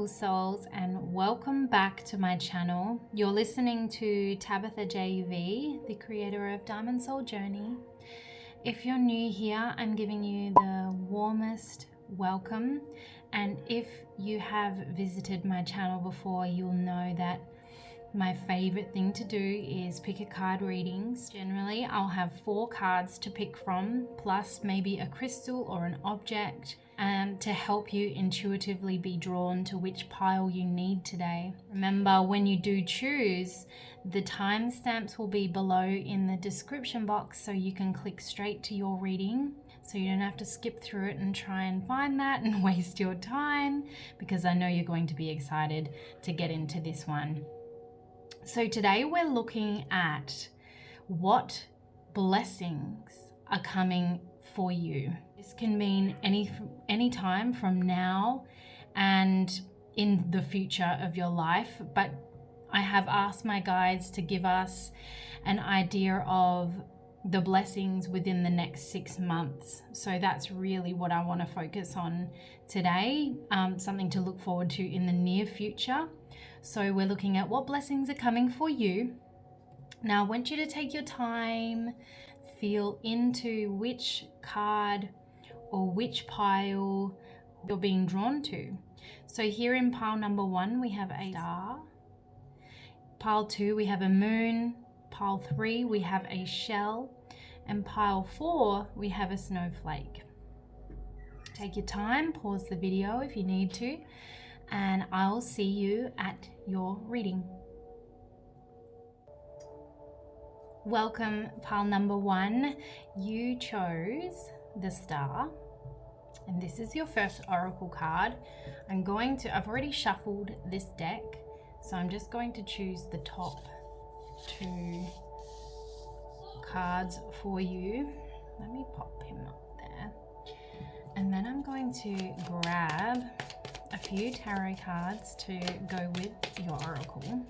beautiful souls, and welcome back to my channel. You're listening to Tabitha JV, the creator of Diamond Soul Journey. If you're new here, I'm giving you the warmest welcome, and if you have visited my channel before, you'll know that my favorite thing to do is pick a card readings. Generally, I'll have 4 cards to pick from, plus maybe a crystal or an object, to help you intuitively be drawn to which pile you need today. Remember, when you do choose, the timestamps will be below in the description box, so you can click straight to your reading, so you don't have to skip through it and try and find that and waste your time, because I know you're going to be excited to get into this one. So today we're looking at what blessings are coming for you. This can mean any time from now and in the future of your life, but I have asked my guides to give us an idea of the blessings within the next 6 months. So that's really what I want to focus on today, something to look forward to in the near future. So we're looking at what blessings are coming for you. Now I want you to take your time, feel into which card or which pile you're being drawn to. So here in pile number 1, we have a star. Pile 2, we have a moon. Pile 3, we have a shell. And pile 4, we have a snowflake. Take your time, pause the video if you need to, and I'll see you at your reading. Welcome, pile number 1. You chose the star, and this is your first oracle card. I've already shuffled this deck, so I'm just going to choose the top 2 cards for you. Let me pop him up there, and then I'm going to grab a few tarot cards to go with your oracle,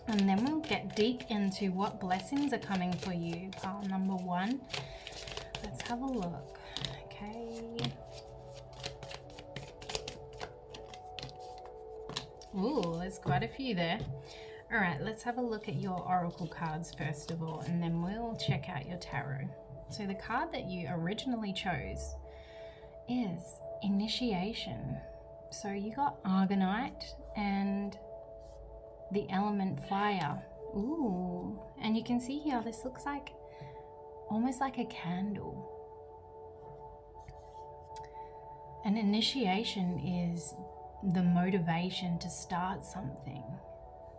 and then we'll get deep into what blessings are coming for you. Pile number 1, let's have a look. Okay, ooh, there's quite a few there. All right, let's have a look at your oracle cards first of all, and then we'll check out your tarot. So the card that you originally chose is Initiation. So you got Argonite and the element fire. Ooh, and you can see here, this looks like almost like a candle. An initiation is the motivation to start something,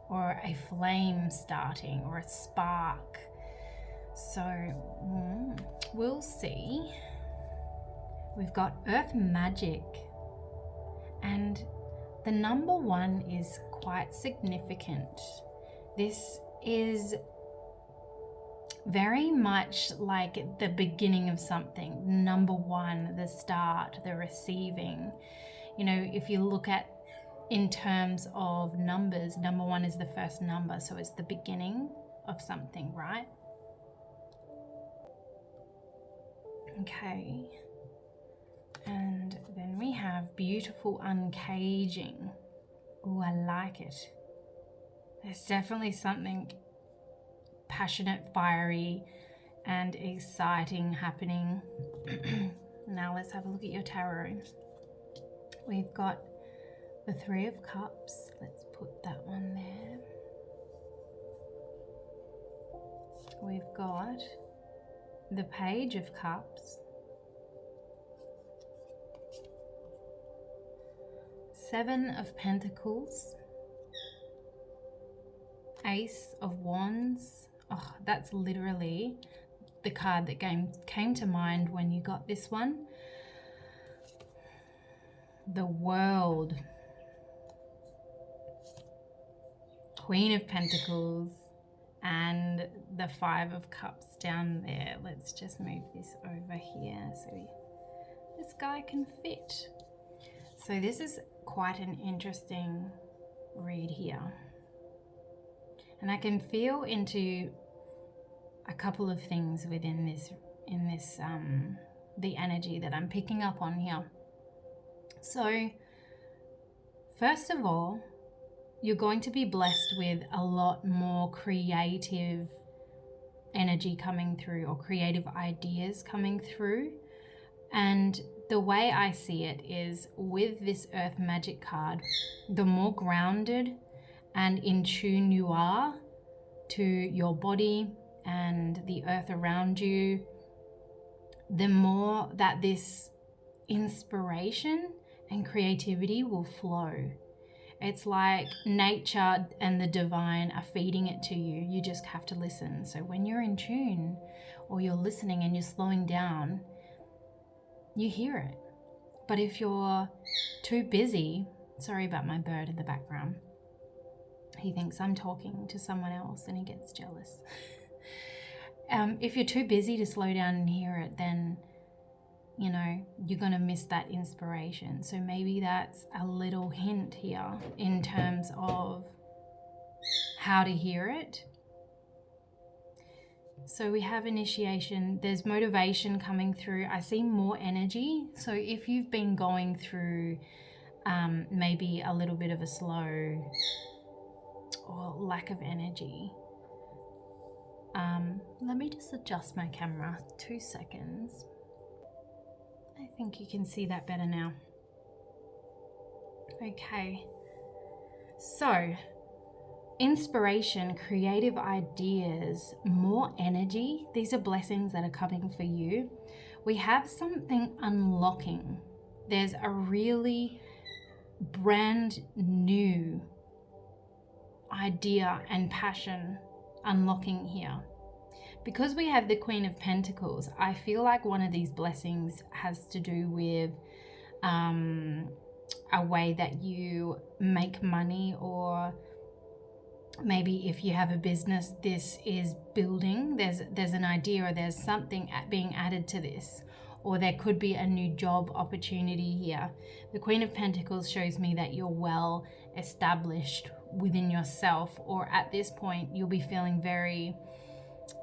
or a flame starting, or a spark. So we'll see. We've got earth magic, and the number 1 is quite significant. This is very much like the beginning of something. Number 1, the start, the receiving. You know, if you look at in terms of numbers, number 1 is the first number, so it's the beginning of something, right? Okay. And then we have beautiful uncaging. Oh, I like it. There's definitely something passionate, fiery, and exciting happening. Now let's have a look at your tarot. We've got the 3 of Cups. Let's put that one there. We've got the Page of Cups. 7 of Pentacles. Ace of Wands. Oh, that's literally the card that came to mind when you got this one. The World. Queen of Pentacles, and the 5 of Cups down there. Let's just move this over here so this guy can fit. So this is quite an interesting read here, and I can feel into a couple of things within this, the energy that I'm picking up on here. So First of all, you're going to be blessed with a lot more creative energy coming through, or creative ideas coming through. And the way I see it is, with this Earth Magic card, the more grounded and in tune you are to your body and the earth around you, the more that this inspiration and creativity will flow. It's like nature and the divine are feeding it to you. You just have to listen. So when you're in tune, or you're listening and you're slowing down, you hear it. But if you're too busy, sorry about my bird in the background, he thinks I'm talking to someone else and he gets jealous. If you're too busy to slow down and hear it, then you're going to miss that inspiration. So maybe that's a little hint here in terms of how to hear it. So we have initiation, there's motivation coming through. I see more energy. So if you've been going through maybe a little bit of a slow or lack of energy, let me just adjust my camera 2 seconds. I think you can see that better now. Okay, so inspiration, creative ideas, more energy. These are blessings that are coming for you. We have something unlocking. There's a really brand new idea and passion unlocking here. Because we have the Queen of Pentacles, I feel like one of these blessings has to do with a way that you make money, or maybe if you have a business, this is building. There's an idea, or there's something being added to this, or there could be a new job opportunity here. The Queen of Pentacles shows me that you're well established within yourself, or at this point you'll be feeling very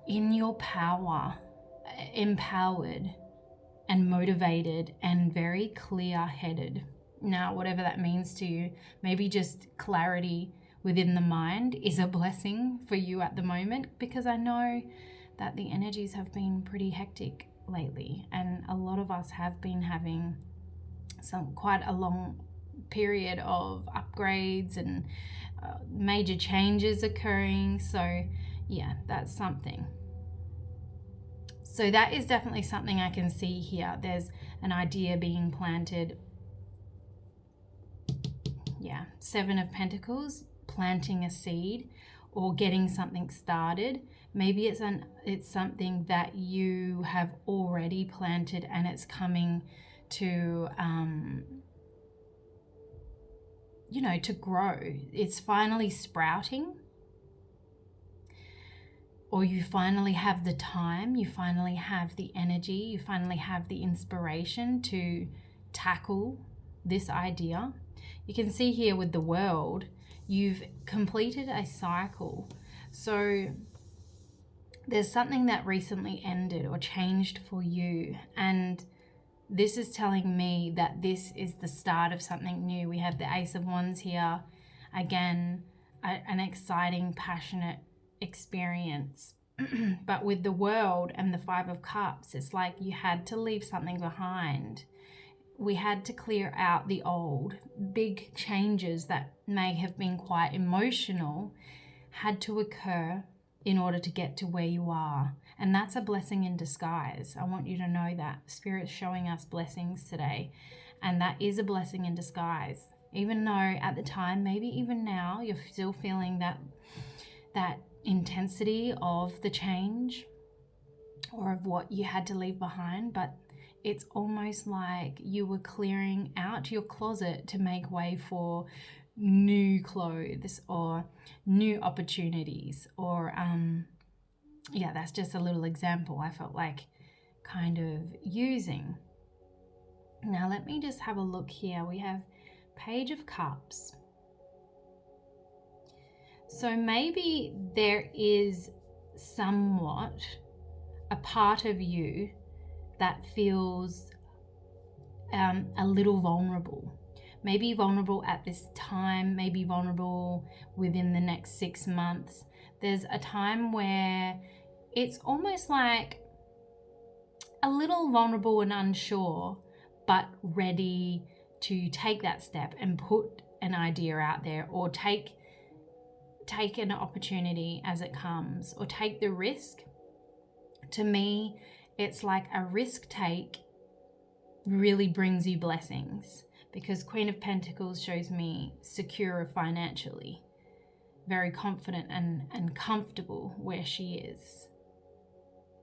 in your power, empowered and motivated and very clear-headed. Now, whatever that means to you, maybe just clarity within the mind is a blessing for you at the moment, because I know that the energies have been pretty hectic lately, and a lot of us have been having quite a long period of upgrades and major changes occurring. So yeah, that's something. So that is definitely something I can see here. There's an idea being planted. Yeah, 7 of Pentacles, planting a seed or getting something started. Maybe it's something that you have already planted and it's coming to to grow. It's finally sprouting. Or you finally have the time, you finally have the energy, you finally have the inspiration to tackle this idea. You can see here with the World, you've completed a cycle. So there's something that recently ended or changed for you. And this is telling me that this is the start of something new. We have the Ace of Wands here. Again, an exciting, passionate experience. But with the World and the 5 of Cups, it's like you had to leave something behind. We had to clear out the old. Big changes that may have been quite emotional had to occur in order to get to where you are. And that's a blessing in disguise. I want you to know that. Spirit's showing us blessings today. And that is a blessing in disguise. Even though at the time, maybe even now, you're still feeling that intensity of the change or of what you had to leave behind, but it's almost like you were clearing out your closet to make way for new clothes or new opportunities, or yeah, that's just a little example I felt like kind of using. Now let me just have a look here. We have Page of Cups. So maybe there is somewhat a part of you that feels a little vulnerable. Maybe vulnerable at this time, maybe vulnerable within the next 6 months. There's a time where it's almost like a little vulnerable and unsure, but ready to take that step and put an idea out there, or take an opportunity as it comes, or take the risk. To me, it's like a risk take really brings you blessings, because Queen of Pentacles shows me secure financially, very confident and comfortable where she is.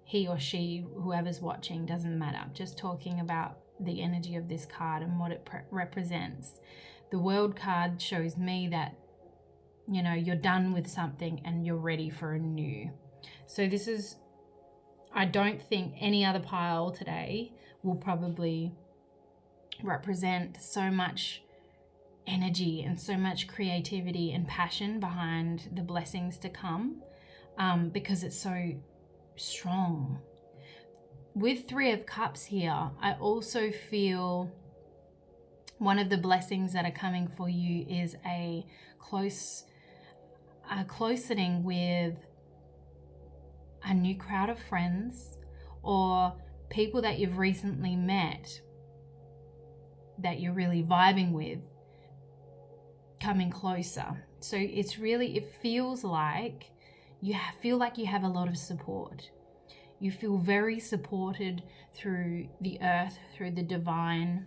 He or she, whoever's watching, doesn't matter. Just talking about the energy of this card and what it represents. The World card shows me that, you know, you're done with something and you're ready for a new. So this is, I don't think any other pile today will probably represent so much energy and so much creativity and passion behind the blessings to come, because it's so strong. With Three of Cups here, I also feel one of the blessings that are coming for you is a closening with a new crowd of friends, or people that you've recently met that you're really vibing with, coming closer. So it's really, it feels like you feel like you have a lot of support. You feel very supported through the earth, through the divine.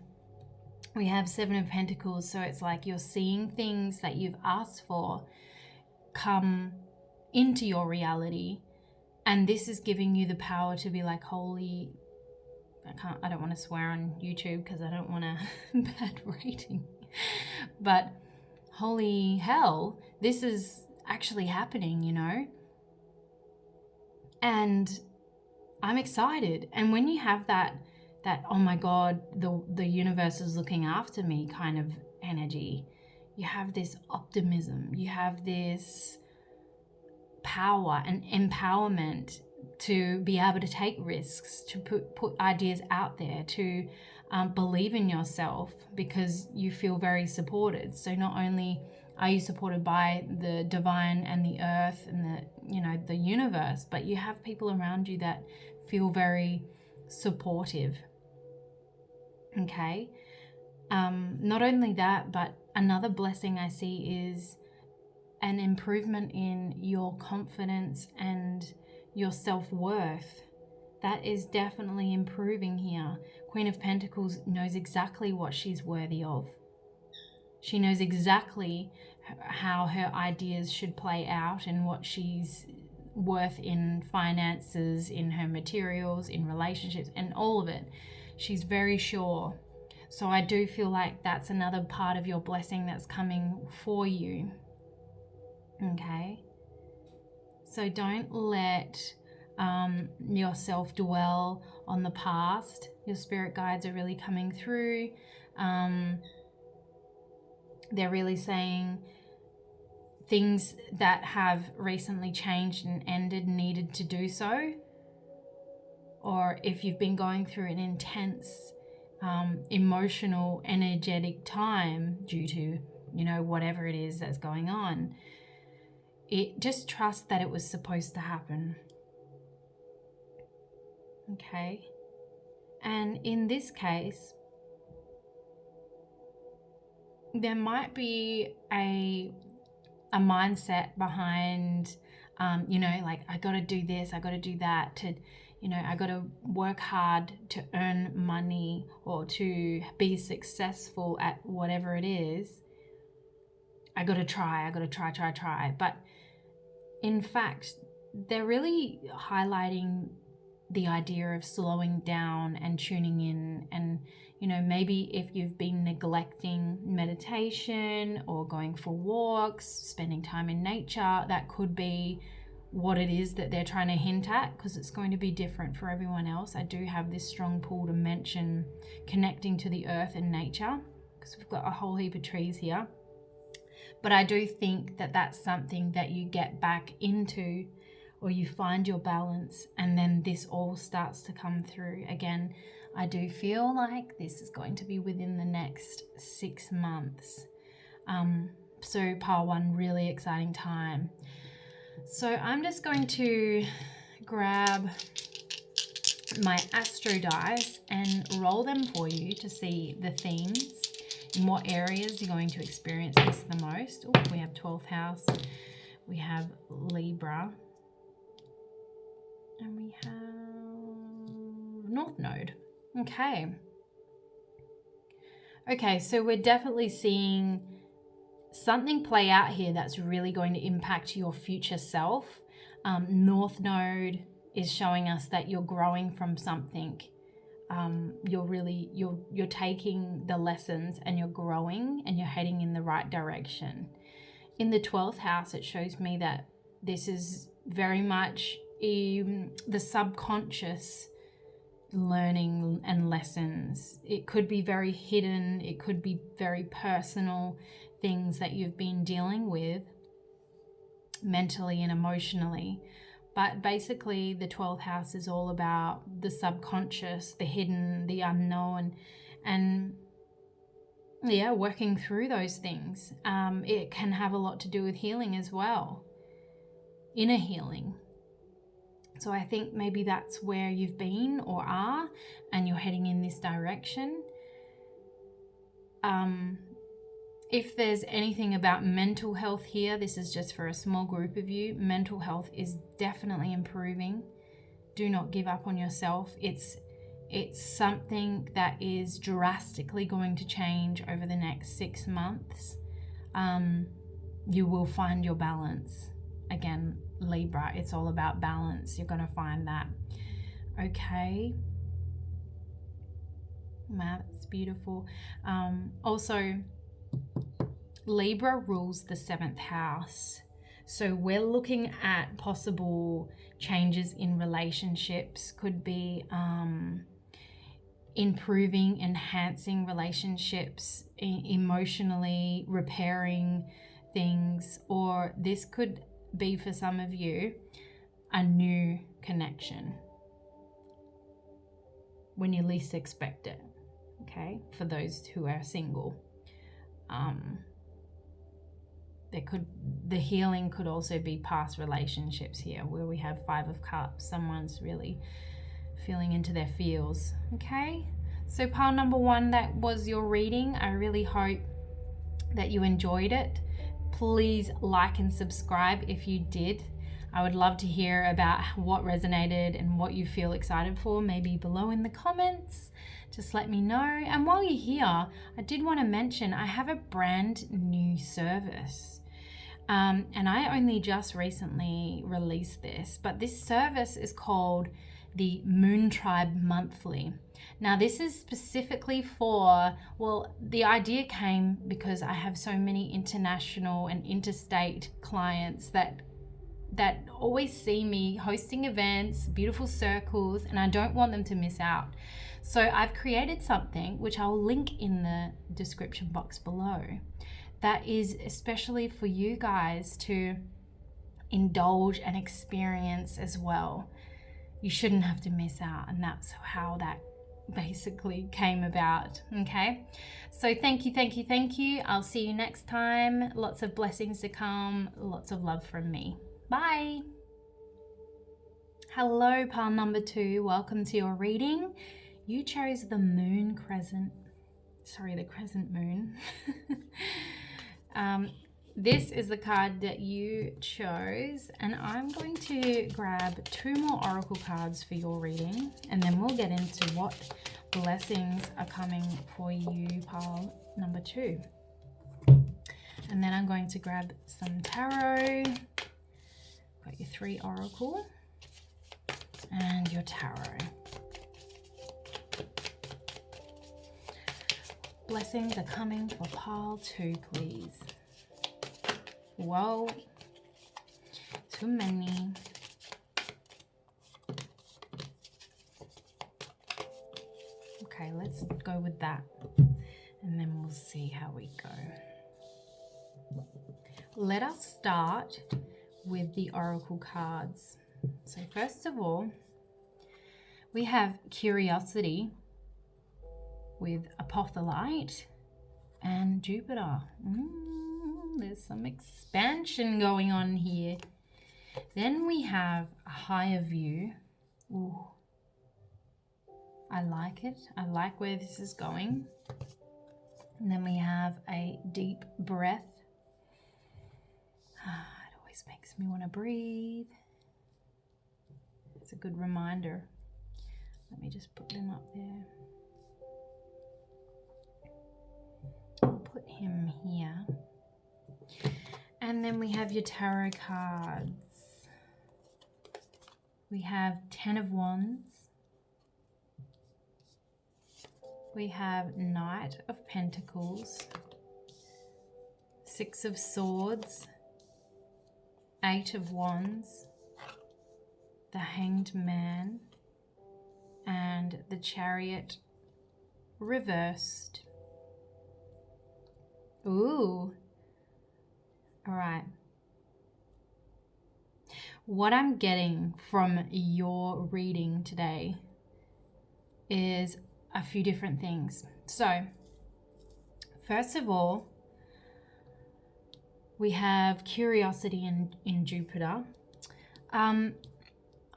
We have Seven of Pentacles, so it's like you're seeing things that you've asked for come into your reality, and this is giving you the power to be like, holy, I don't want to swear on YouTube because I don't want a bad rating, but holy hell, this is actually happening, you know? And I'm excited. And when you have that oh my God, the universe is looking after me kind of energy, you have this optimism, you have this power and empowerment to be able to take risks, to put ideas out there, to believe in yourself, because you feel very supported. So not only are you supported by the divine and the earth and the, you know, the universe, but you have people around you that feel very supportive. Okay. Not only that, but another blessing I see is an improvement in your confidence and your self-worth. That is definitely improving here. Queen of Pentacles knows exactly what she's worthy of. She knows exactly how her ideas should play out and what she's worth in finances, in her materials, in relationships, and all of it. She's very sure. So I do feel like that's another part of your blessing that's coming for you. Okay? So don't let yourself dwell on the past. Your spirit guides are really coming through. They're really saying things that have recently changed and ended needed to do so. Or if you've been going through an intense emotional, energetic time due to, you know, whatever it is that's going on, just trust that it was supposed to happen. Okay? And in this case, there might be a mindset behind, you know, like, I got to do this, I got to do that, to, you know, I got to work hard to earn money or to be successful at whatever it is. I got to try. But in fact, they're really highlighting the idea of slowing down and tuning in. And, you know, maybe if you've been neglecting meditation or going for walks, spending time in nature, that could be what it is that they're trying to hint at, because it's going to be different for everyone else. I do have this strong pull to mention connecting to the earth and nature, because we've got a whole heap of trees here. But I do think that that's something that you get back into, or you find your balance, and then this all starts to come through. Again, I do feel like this is going to be within the next 6 months. So pile 1, really exciting time. So I'm just going to grab my astro dice and roll them for you to see the themes, in what areas you're going to experience this the most. Ooh, we have 12th house, we have Libra, and we have North Node. Okay, so we're definitely seeing something play out here that's really going to impact your future self. North Node is showing us that you're growing from something. You're taking the lessons and you're growing and you're heading in the right direction. In the 12th house, it shows me that this is very much the subconscious learning and lessons. It could be very hidden, it could be very personal things that you've been dealing with mentally and emotionally. But basically the 12th house is all about the subconscious, the hidden, the unknown, and working through those things. It can have a lot to do with healing as well, inner healing. So I think maybe that's where you've been or are, and you're heading in this direction. If there's anything about mental health here, this is just for a small group of you. Mental health is definitely improving. Do not give up on yourself. It's something that is drastically going to change over the next 6 months. You will find your balance. Again, Libra, it's all about balance. You're going to find that. Okay. That's beautiful. Also, Libra rules the 7th house. So we're looking at possible changes in relationships. Could be improving, enhancing relationships, emotionally repairing things, or this could be for some of you a new connection when you least expect it. Okay, for those who are single. The healing could also be past relationships here, where we have 5 of Cups. Someone's really feeling into their feels. Okay, so pile number 1, that was your reading. I really hope that you enjoyed it. Please like and subscribe if you did. I would love to hear about what resonated and what you feel excited for, maybe below in the comments. Just let me know. And while you're here, I did want to mention I have a brand new service. And I only just recently released this, but this service is called the Moon Tribe Monthly. Now this is specifically for, the idea came because I have so many international and interstate clients that always see me hosting events, beautiful circles, and I don't want them to miss out. So I've created something which I'll link in the description box below, that is especially for you guys to indulge and experience as well. You shouldn't have to miss out, and that's how that basically came about. Okay, so thank you. I'll see you next time. Lots of blessings to come, lots of love from me. Bye. Hello, pile number 2, welcome to your reading. You chose the moon crescent, the crescent moon. This is the card that you chose, and I'm going to grab 2 more oracle cards for your reading, and then we'll get into what blessings are coming for you, pile number 2. And then I'm going to grab some tarot. Got your 3 oracle and your tarot. Blessings are coming for pile 2, please. Whoa, too many. Okay, let's go with that, and then we'll see how we go. Let us start with the oracle cards. So first of all, we have curiosity, with Apotholite and Jupiter. There's some expansion going on here. Then we have a higher view. Ooh, I like it. I like where this is going. And then we have a deep breath. It always makes me want to breathe. It's a good reminder. Let me just put them up there. I'll put him here. And then we have your tarot cards. We have 10 of Wands. We have Knight of Pentacles, 6 of Swords, 8 of Wands, the Hanged Man, and the Chariot reversed. Ooh. All right. What I'm getting from your reading today is a few different things. So, first of all, we have curiosity in Jupiter. I'm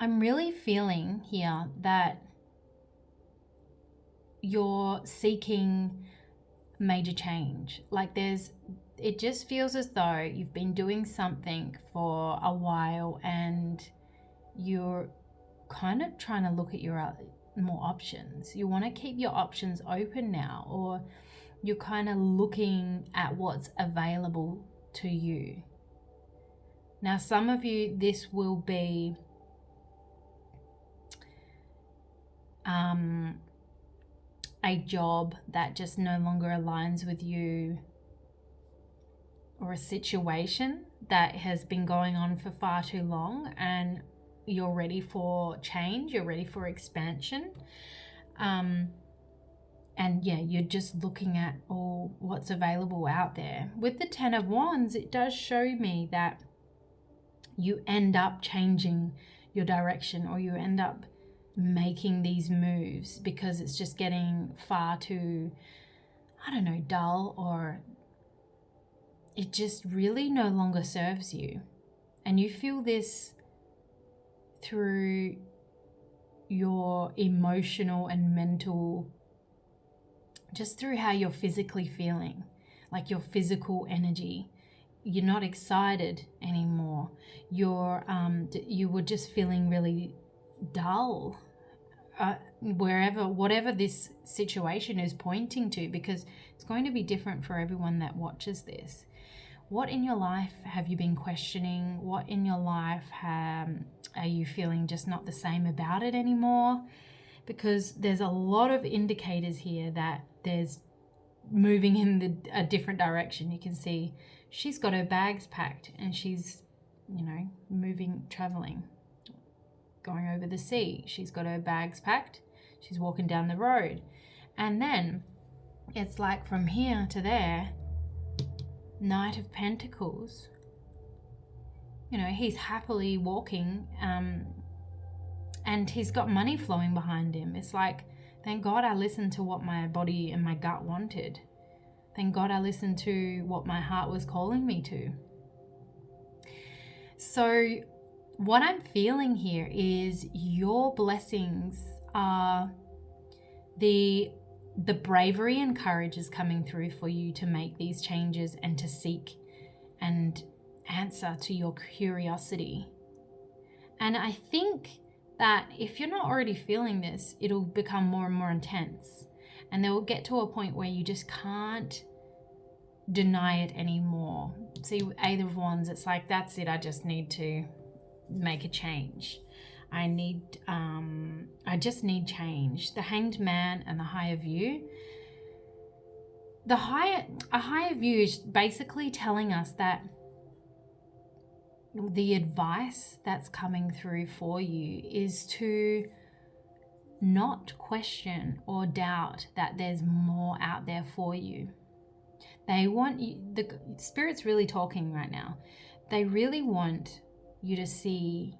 really feeling here that you're seeking major change. Like it just feels as though you've been doing something for a while and you're kind of trying to look at your more options. You want to keep your options open now, or you're kind of looking at what's available to you. Now, some of you, this will be a job that just no longer aligns with you, or a situation that has been going on for far too long and you're ready for change, you're ready for expansion. And yeah, you're just looking at all what's available out there. With the 10 of Wands, it does show me that you end up changing your direction, or you end up making these moves because it's just getting far too, I don't know, dull, or it just really no longer serves you. And you feel this through your emotional and mental, just through how you're physically feeling, like your physical energy. You're not excited anymore. You were just feeling really dull, whatever this situation is pointing to, because it's going to be different for everyone that watches this. What in your life have you been questioning? What in your life are you feeling just not the same about it anymore? Because there's a lot of indicators here that there's moving in a different direction. You can see she's got her bags packed and she's, moving, traveling, going over the sea. She's got her bags packed. She's walking down the road. And then it's like from here to there, Knight of Pentacles. He's happily walking, and he's got money flowing behind him. It's like, thank God I listened to what my body and my gut wanted. Thank God I listened to what my heart was calling me to. So what I'm feeling here is your blessings are the bravery and courage is coming through for you to make these changes and to seek and answer to your curiosity. And I think that if you're not already feeling this, it'll become more and more intense. And they will get to a point where you just can't deny it anymore. See, with Eight of Wands, it's like, that's it. I just need to make a change. I just need change. The Hanged Man and the Higher View. A higher view is basically telling us that the advice that's coming through for you is to not question or doubt that there's more out there for you. They want you, the Spirit's really talking right now. They really want you to see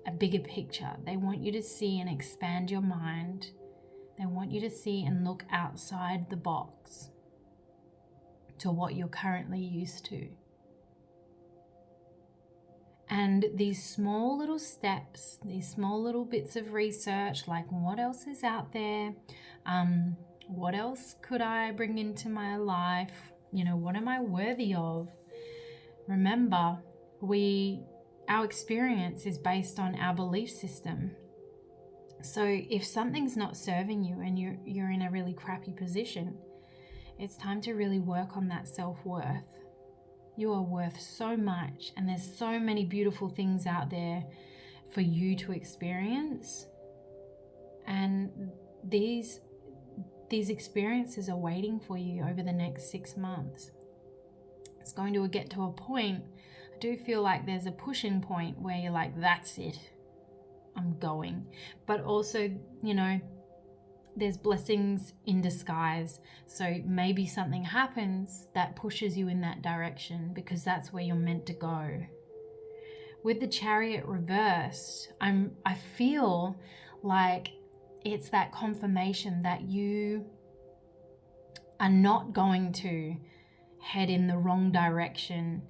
a bigger picture. They want you to see and expand your mind They want you to see and look outside the box to what you're currently used to. And these small little steps, these small little bits of research, like what else is out there? What else could I bring into my life? You know, what am I worthy of? Remember, our experience is based on our belief system. So if something's not serving you and you're in a really crappy position, it's time to really work on that self-worth. You are worth so much, and there's so many beautiful things out there for you to experience. And these experiences are waiting for you over the next 6 months. It's going to get to a point, I do feel like there's a pushing point where you're like, that's it, I'm going. But also, you know, there's blessings in disguise. So maybe something happens that pushes you in that direction because that's where you're meant to go. With the Chariot reversed, I feel like it's that confirmation that you are not going to head in the wrong direction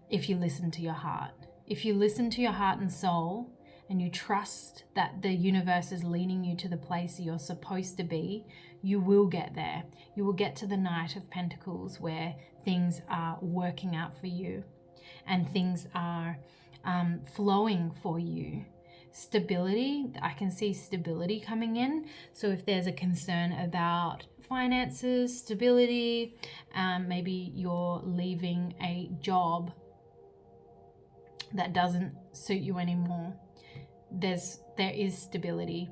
if you listen to your heart. If you listen to your heart and soul, and you trust that the universe is leading you to the place you're supposed to be, you will get there. You will get to the Knight of Pentacles where things are working out for you and things are flowing for you. Stability, I can see stability coming in. So if there's a concern about finances, stability, maybe you're leaving a job that doesn't suit you anymore, there is stability.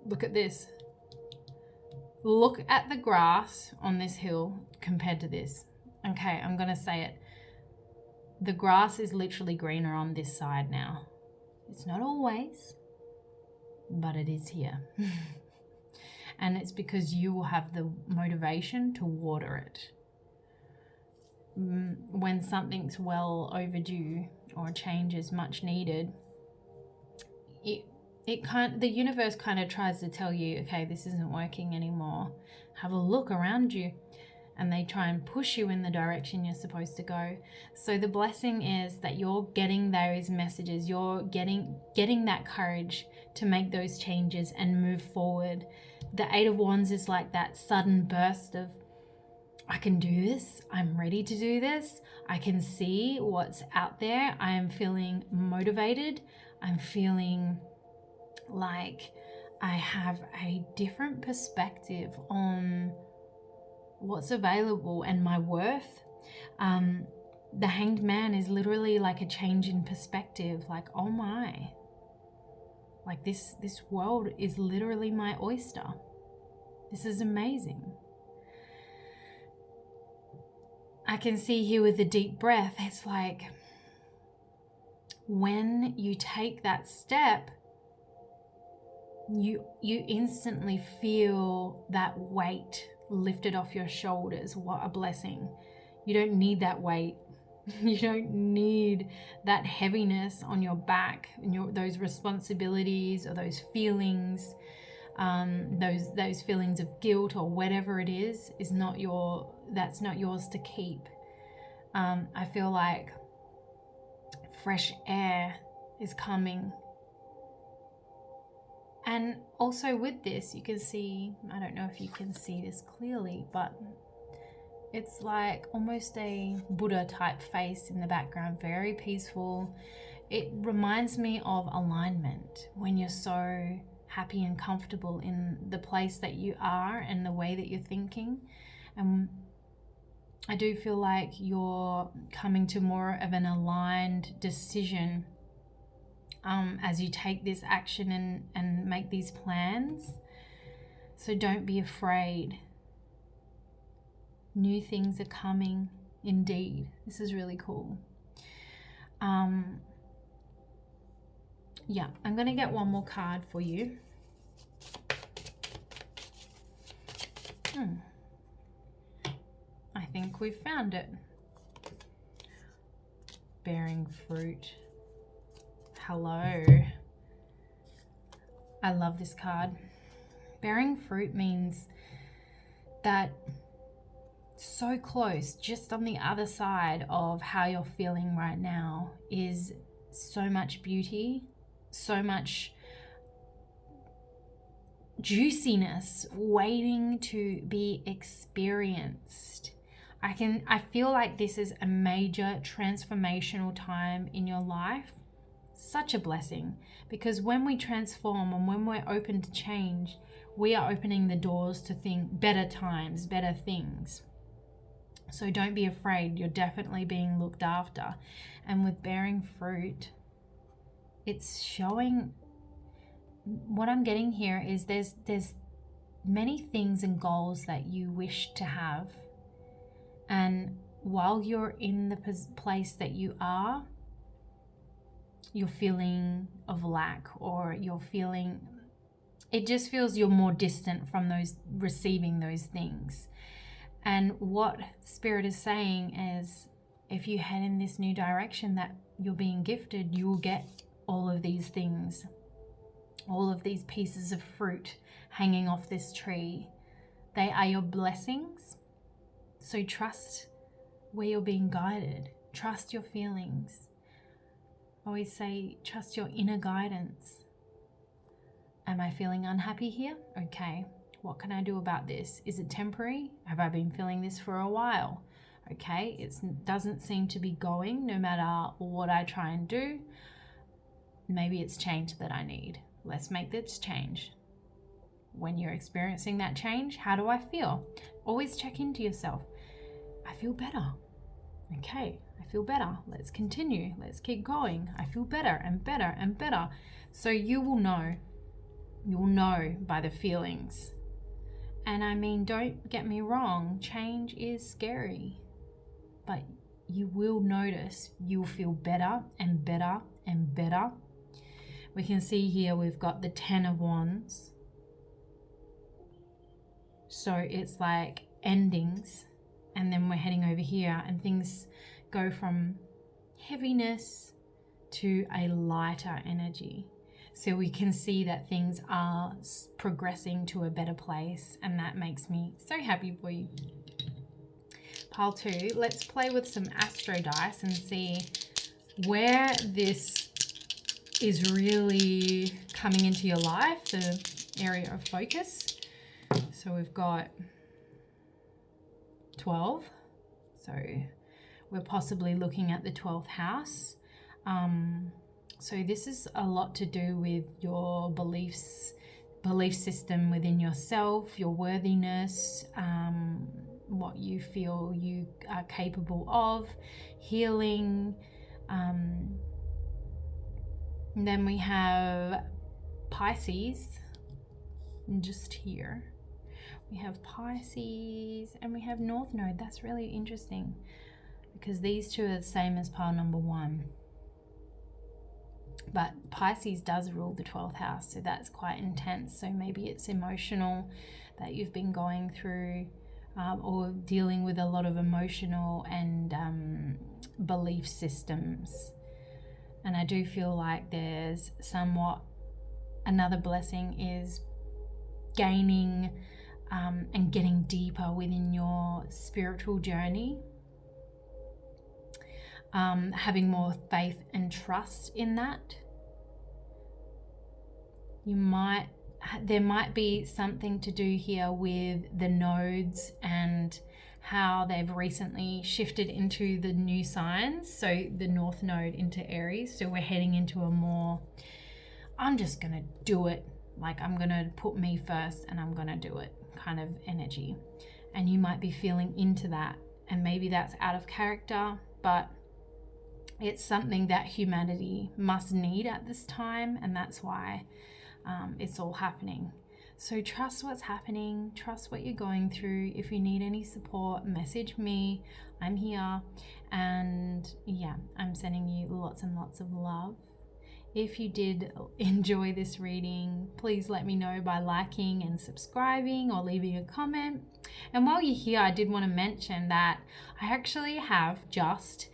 Look at this. Look at the grass on this hill compared to this. Okay, I'm gonna say it. The grass is literally greener on this side now. It's not always, but it is here. And it's because you will have the motivation to water it. When something's well overdue or a change is much needed, the universe kind of tries to tell you, okay, this isn't working anymore. Have a look around you. And they try and push you in the direction you're supposed to go. So the blessing is that you're getting those messages. You're getting that courage to make those changes and move forward. The Eight of Wands is like that sudden burst of, I can do this. I'm ready to do this. I can see what's out there. I am feeling motivated. I'm feeling like I have a different perspective on what's available and my worth. The Hanged Man is literally like a change in perspective. Like, oh my, like this world is literally my oyster. This is amazing. I can see here with the deep breath, it's like when you take that step, you instantly feel that weight lifted off your shoulders. What a blessing. You don't need that weight. You don't need that heaviness on your back and those responsibilities or those feelings, those feelings of guilt or whatever it is that's not yours to keep. I feel like fresh air is coming. And also with this, you can see, I don't know if you can see this clearly, but it's like almost a Buddha type face in the background, very peaceful. It reminds me of alignment, when you're so happy and comfortable in the place that you are and the way that you're thinking. And I do feel like you're coming to more of an aligned decision as you take this action and make these plans. So don't be afraid. New things are coming indeed. This is really cool. Yeah, I'm going to get one more card for you. I think we've found it. Bearing fruit. Hello. I love this card. Bearing fruit means that so close, just on the other side of how you're feeling right now, is so much beauty, so much juiciness waiting to be experienced. I feel like this is a major transformational time in your life. Such a blessing, because when we transform and when we're open to change, we are opening the doors to better times, better things. So don't be afraid. You're definitely being looked after. And with bearing fruit, it's showing, what I'm getting here is there's many things and goals that you wish to have. And while you're in the place that you are, you're feeling of lack, or it just feels you're more distant from those receiving those things. And what Spirit is saying is, if you head in this new direction that you're being gifted, you will get all of these things, all of these pieces of fruit hanging off this tree. They are your blessings. So trust where you're being guided. Trust your feelings. I always say, trust your inner guidance. Am I feeling unhappy here? Okay. What can I do about this? Is it temporary? Have I been feeling this for a while? Okay, it doesn't seem to be going no matter what I try and do. Maybe it's change that I need. Let's make this change. When you're experiencing that change, how do I feel? Always check into yourself. I feel better. Okay, I feel better. Let's continue. Let's keep going. I feel better and better and better. So you will know. You'll know by the feelings. And I mean, don't get me wrong, change is scary, but you will notice you'll feel better and better and better. We can see here we've got the 10 of Wands. So it's like endings, and then we're heading over here and things go from heaviness to a lighter energy. So we can see that things are progressing to a better place, and that makes me so happy for you. Pile 2, let's play with some astro dice and see where this is really coming into your life, the area of focus. So we've got 12. So we're possibly looking at the 12th house. So this is a lot to do with your belief system within yourself, your worthiness, what you feel you are capable of, healing. And then we have Pisces, just here. We have Pisces and we have North Node. That's really interesting because these two are the same as pile number 1. But Pisces does rule the 12th house, so that's quite intense. So maybe it's emotional that you've been going through, or dealing with a lot of emotional and belief systems. And I do feel like there's somewhat another blessing is gaining and getting deeper within your spiritual journey. Having more faith and trust in that. There might be something to do here with the nodes and how they've recently shifted into the new signs. So the North Node into Aries. So we're heading into a more, I'm just going to do it. Like I'm going to put me first and I'm going to do it kind of energy. And you might be feeling into that. And maybe that's out of character, but it's something that humanity must need at this time, and that's why it's all happening. So trust what's happening, trust what you're going through. If you need any support, message me. I'm here, and yeah, I'm sending you lots and lots of love. If you did enjoy this reading, please let me know by liking and subscribing or leaving a comment. And while you're here, I did want to mention that I actually have just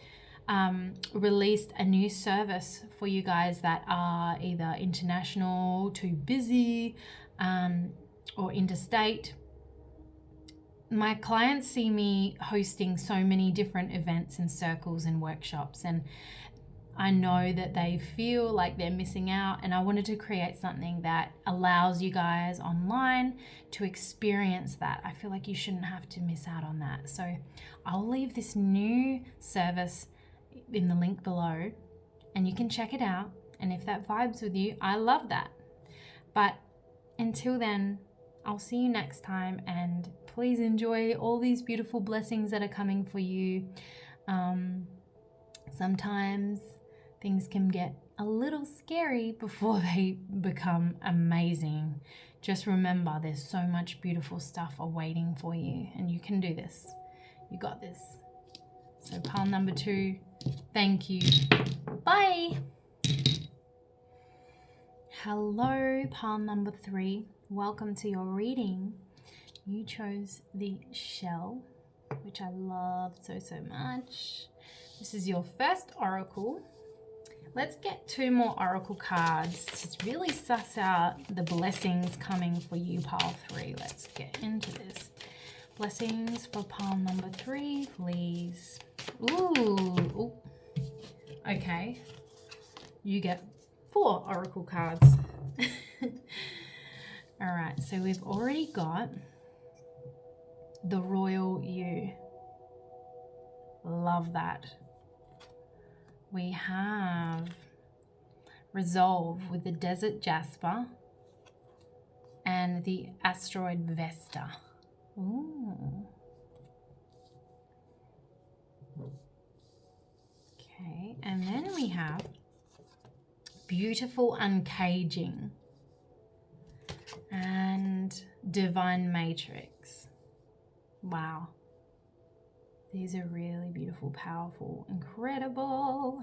released a new service for you guys that are either international, too busy, or interstate. My clients see me hosting so many different events and circles and workshops, and I know that they feel like they're missing out, and I wanted to create something that allows you guys online to experience that. I feel like you shouldn't have to miss out on that. So I'll leave this new service in the link below and you can check it out. And if that vibes with you, I love that. But until then, I'll see you next time, and please enjoy all these beautiful blessings that are coming for you. Sometimes things can get a little scary before they become amazing. Just remember, there's so much beautiful stuff awaiting for you, and you can do this. You got this. So pile number 2, thank you. Bye. Hello, pile number 3. Welcome to your reading. You chose the shell, which I love so, so much. This is your first oracle. Let's get 2 more oracle cards to really suss out the blessings coming for you, pile 3. Let's get into this. Blessings for pile number 3, please. Ooh. Okay. You get 4 oracle cards. All right, so we've already got the Royal You. Love that. We have Resolve with the Desert Jasper and the Asteroid Vesta. Ooh. Okay, and then we have Beautiful Uncaging and Divine Matrix. Wow. These are really beautiful, powerful, incredible.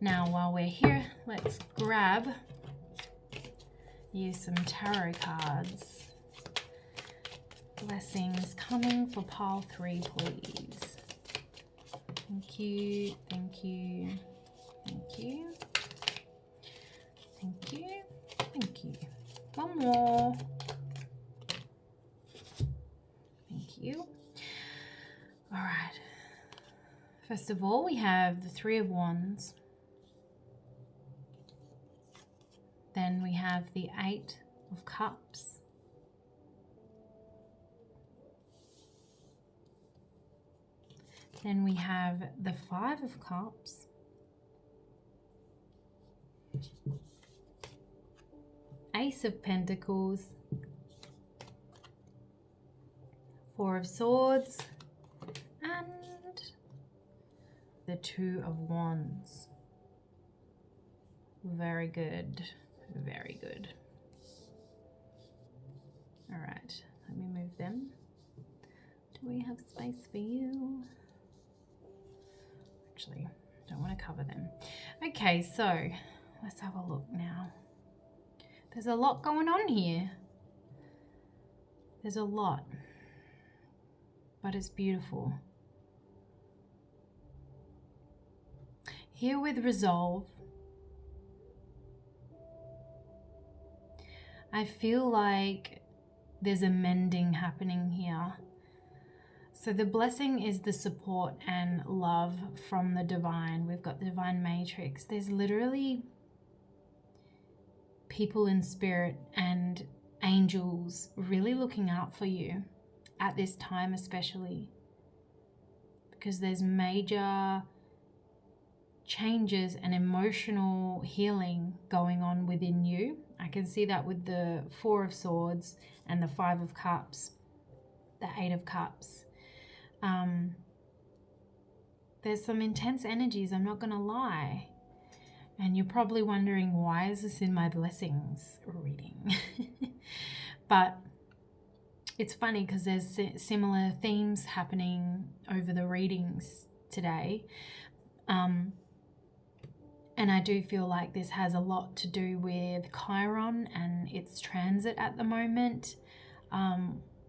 Now, while we're here, let's grab you some tarot cards. Blessings coming for pile 3, please. Thank you, thank you, thank you, thank you, thank you. One more. Thank you. All right. First of all, we have the 3 of Wands. Then we have the 8 of Cups. Then we have the 5 of Cups. Ace of Pentacles. 4 of Swords. And the 2 of Wands. Very good. Very good. All right, let me move them. Do we have space for you? Actually, don't want to cover them. Okay, so let's have a look now. There's a lot going on here. There's a lot, but it's beautiful. Here with Resolve, I feel like there's a mending happening here. So the blessing is the support and love from the divine. We've got the Divine Matrix. There's literally people in spirit and angels really looking out for you at this time, especially because there's major changes and emotional healing going on within you. I can see that with the 4 of Swords and the 5 of Cups, the 8 of Cups. There's some intense energies, I'm not going to lie. And you're probably wondering, why is this in my blessings reading? But it's funny because there's similar themes happening over the readings today. And I do feel like this has a lot to do with Chiron and its transit at the moment.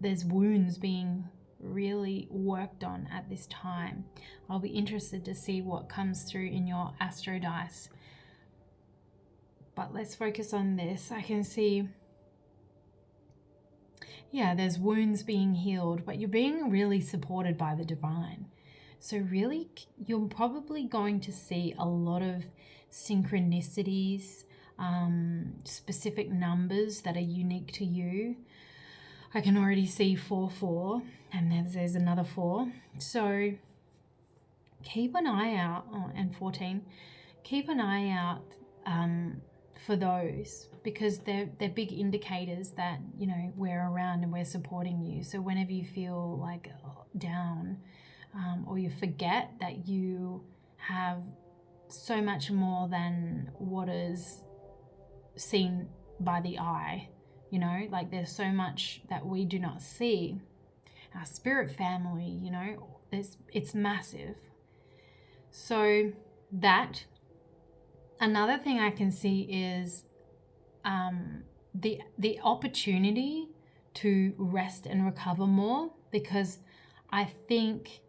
There's wounds being really worked on at this time. I'll be interested to see what comes through in your Astro Dice. But let's focus on this. I can see yeah, there's wounds being healed, but you're being really supported by the divine. So really, you're probably going to see a lot of synchronicities, specific numbers that are unique to you. I can already see 4, and there's another 4. So keep an eye out, and 14. Keep an eye out for those, because they're big indicators that, you know, we're around and we're supporting you. So whenever you feel like down, or you forget that you have so much more than what is seen by the eye, you know, like there's so much that we do not see. Our spirit family, you know, it's massive. So that, another thing I can see is the opportunity to rest and recover more, because I think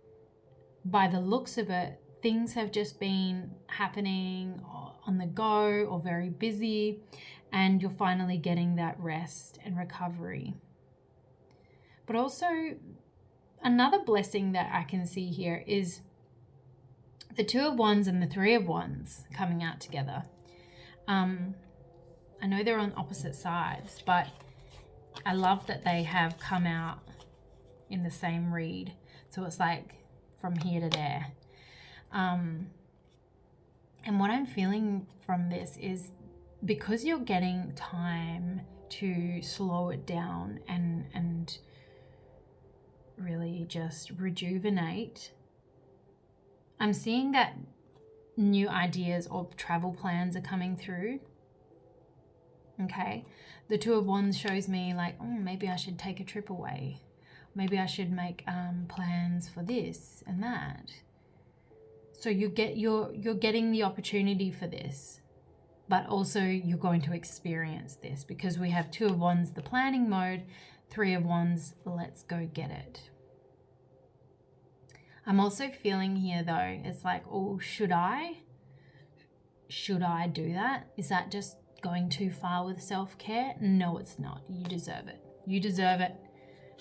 by the looks of it, things have just been happening on the go or very busy, and you're finally getting that rest and recovery. But also, another blessing that I can see here is the 2 of Wands and the 3 of Wands coming out together. I know they're on opposite sides, but I love that they have come out in the same read. So it's like from here to there. And what I'm feeling from this is, because you're getting time to slow it down and really just rejuvenate, I'm seeing that new ideas or travel plans are coming through. Okay, the 2 of Wands shows me like, oh, maybe I should take a trip away. Maybe I should make plans for this and that. So you're getting the opportunity for this, but also you're going to experience this, because we have 2 of Wands, the planning mode, 3 of Wands, let's go get it. I'm also feeling here though, it's like, oh, should I do that? Is that just going too far with self-care? No, it's not. You deserve it. You deserve it.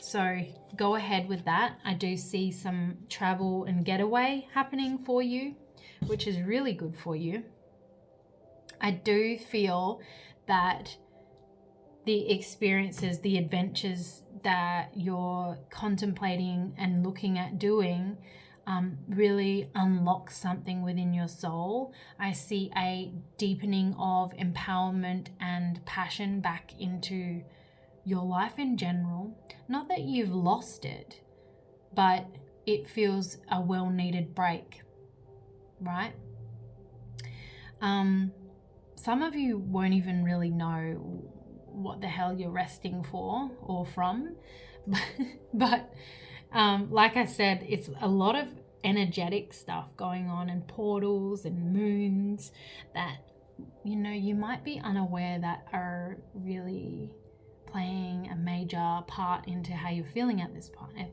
So go ahead with that. I do see some travel and getaway happening for you, which is really good for you. I do feel that the experiences, the adventures that you're contemplating and looking at doing really unlock something within your soul. I see a deepening of empowerment and passion back into your life in general. Not that you've lost it, but it feels a well-needed break, right? Some of you won't even really know what the hell you're resting for or from, but like I said, it's a lot of energetic stuff going on, and portals and moons that, you know, you might be unaware that are really playing a major part into how you're feeling at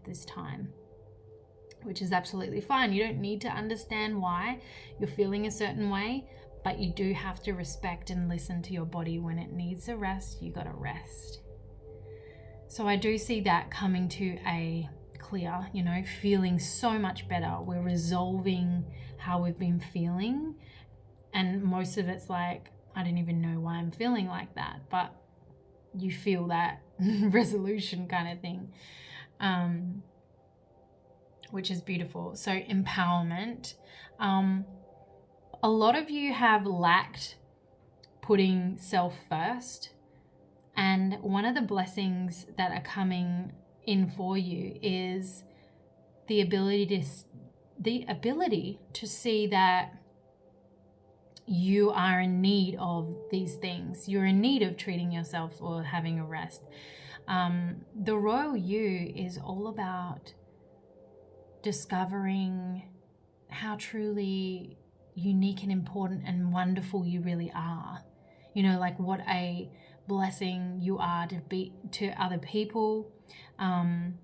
this time, which is absolutely fine. You don't need to understand why you're feeling a certain way, but you do have to respect and listen to your body. When it needs a rest, you gotta rest. So I do see that coming to a clear, you know, feeling so much better. We're resolving how we've been feeling, and most of it's like, I don't even know why I'm feeling like that, but you feel that resolution kind of thing, which is beautiful. So empowerment. A lot of you have lacked putting self first, and one of the blessings that are coming in for you is the ability to see that you are in need of these things. You're in need of treating yourself or having a rest. The Royal You is all about discovering how truly unique and important and wonderful you really are. You know, like what a blessing you are to be to other people. And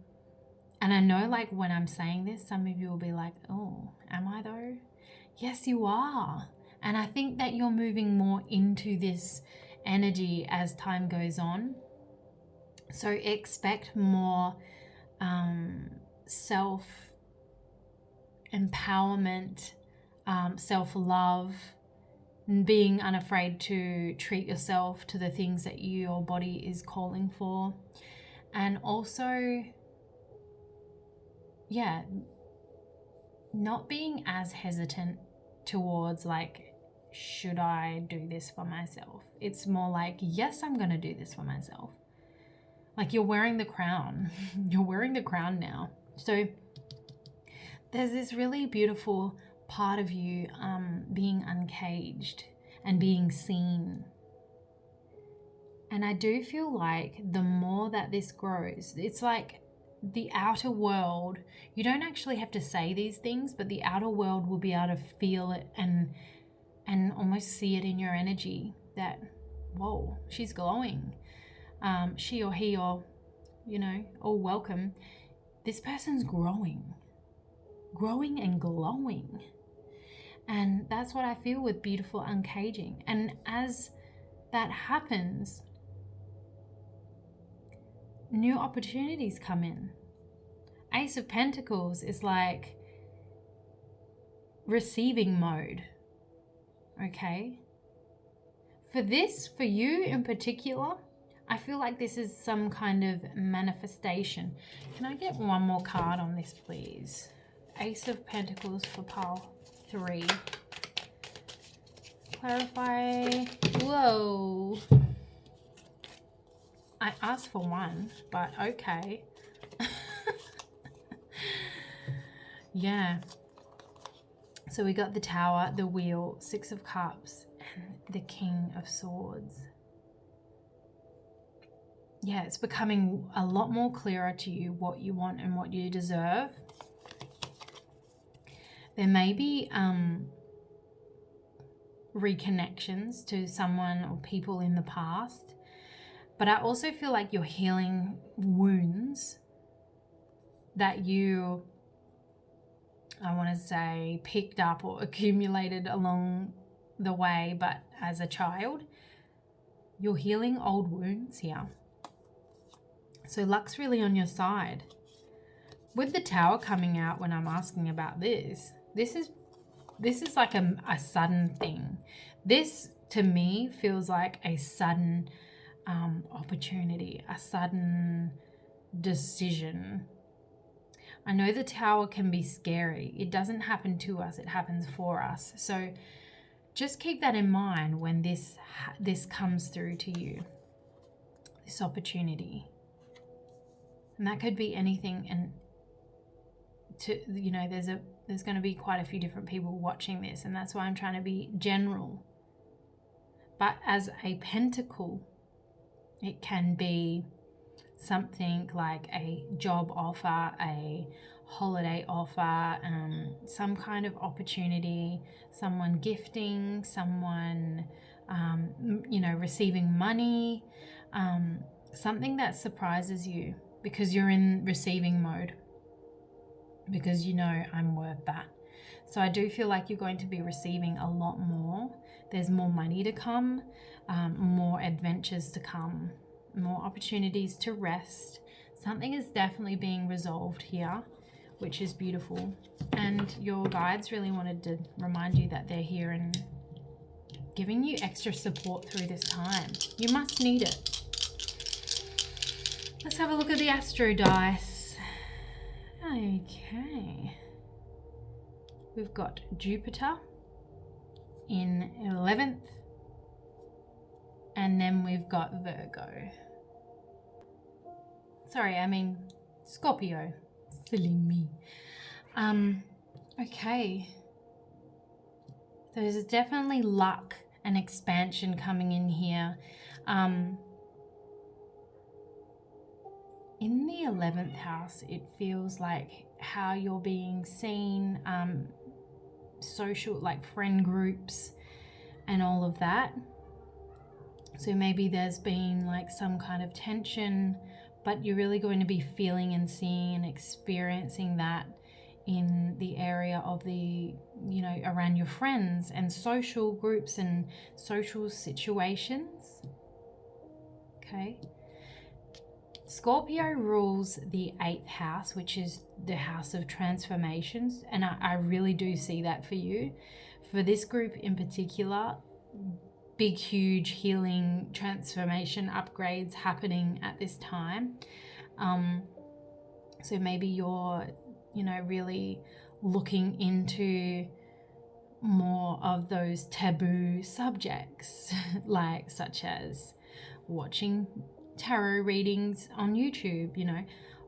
I know, like, when I'm saying this, some of you will be like, oh, am I though? Yes, you are. And I think that you're moving more into this energy as time goes on. So expect more self-empowerment, self-love, being unafraid to treat yourself to the things that your body is calling for. And also, yeah, not being as hesitant towards like, should I do this for myself? It's more like, yes, I'm going to do this for myself. Like, you're wearing the crown. You're wearing the crown now. So there's this really beautiful part of you being uncaged and being seen. And I do feel like the more that this grows, it's like the outer world, you don't actually have to say these things, but the outer world will be able to feel it and almost see it in your energy that, whoa, she's glowing. She or he, or, you know, or welcome, this person's growing and glowing. And that's what I feel with beautiful uncaging. And as that happens, new opportunities come in. Ace of Pentacles is like receiving mode. Okay? For you in particular, I feel like this is some kind of manifestation. Can I get one more card on this, please? Ace of Pentacles for pile 3. Clarify. Whoa. I asked for one, but okay. Yeah. So we got the Tower, the Wheel, 6 of Cups, and the King of Swords. Yeah, it's becoming a lot more clearer to you what you want and what you deserve. There may be reconnections to someone or people in the past, but I also feel like you're healing wounds that you, I want to say, picked up or accumulated along the way, but as a child. You're healing old wounds here. So luck's really on your side. With the Tower coming out when I'm asking about this is like a sudden thing. This, to me, feels like a sudden opportunity, a sudden decision. I know the Tower can be scary. It doesn't happen to us, it happens for us. So just keep that in mind when this comes through to you, this opportunity. And that could be anything. And there's going to be quite a few different people watching this, and that's why I'm trying to be general. But as a pentacle, it can be something like a job offer, a holiday offer, some kind of opportunity, someone gifting, someone receiving money, something that surprises you because you're in receiving mode, because you know I'm worth that. So I do feel like you're going to be receiving a lot more. There's more money to come, more adventures to come, more opportunities to rest. Something is definitely being resolved here, which is beautiful. And your guides really wanted to remind you that they're here and giving you extra support through this time. You must need it. Let's have a look at the Astro dice. Okay. We've got Jupiter in 11th. And then we've got Virgo. Sorry, I mean Scorpio. Silly me. Okay. There's definitely luck and expansion coming in here. In the 11th house, it feels like how you're being seen, social, like friend groups and all of that. So maybe there's been like some kind of tension, but you're really going to be feeling and seeing and experiencing that in the area of the, around your friends and social groups and social situations. Okay. Scorpio rules the 8th house, which is the house of transformations. And I really do see that for you. For this group in particular, big, huge healing, transformation, upgrades happening at this time. So maybe you're, really looking into more of those taboo subjects, like such as watching tarot readings on YouTube,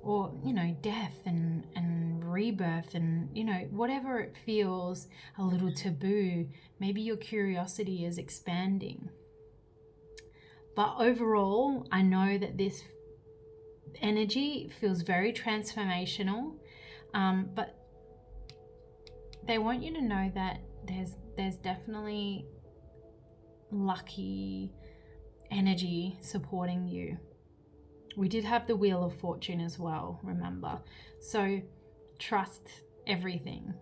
or, death and rebirth and, whatever it feels a little taboo, maybe your curiosity is expanding. But overall, I know that this energy feels very transformational, but they want you to know that there's definitely lucky energy supporting you. We did have the Wheel of Fortune as well, remember? So trust everything.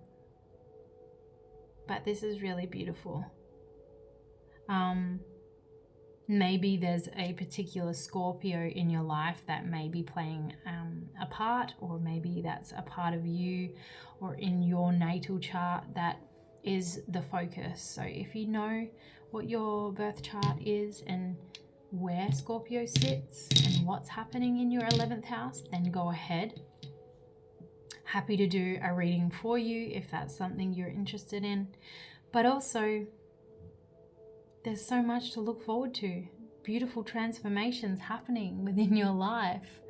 But this is really beautiful. Maybe there's a particular Scorpio in your life that may be playing a part, or maybe that's a part of you or in your natal chart that is the focus. So if you know what your birth chart is and where Scorpio sits and what's happening in your 11th house, then go ahead. Happy to do a reading for you if that's something you're interested in. But also, there's so much to look forward to. Beautiful transformations happening within your life.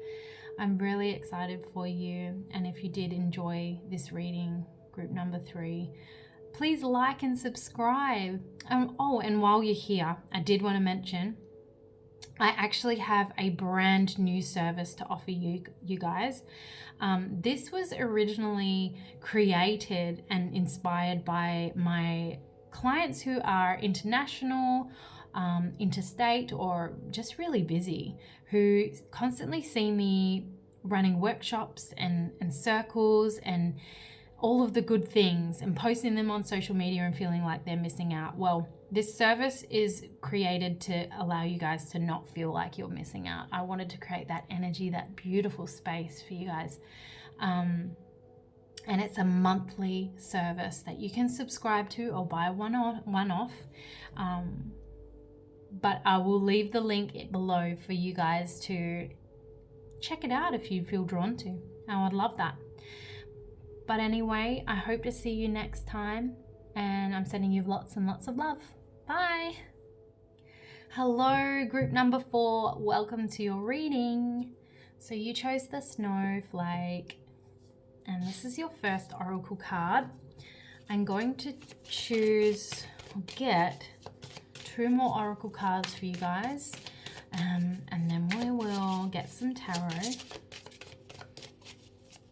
I'm really excited for you. And if you did enjoy this reading, group number 3, please like and subscribe. And while you're here, I did want to mention, I actually have a brand new service to offer you guys. This was originally created and inspired by my clients who are international, interstate, or just really busy, who constantly see me running workshops and circles and all of the good things and posting them on social media and feeling like they're missing out. Well, this service is created to allow you guys to not feel like you're missing out. I wanted to create that energy, that beautiful space for you guys. And it's a monthly service that you can subscribe to or buy one off. But I will leave the link below for you guys to check it out if you feel drawn to. I would love that. But anyway, I hope to see you next time, and I'm sending you lots and lots of love. Bye. Hello, group number 4. Welcome to your reading. So you chose the snowflake, and this is your first oracle card. I'm going to get 2 more oracle cards for you guys, and then we will get some tarot.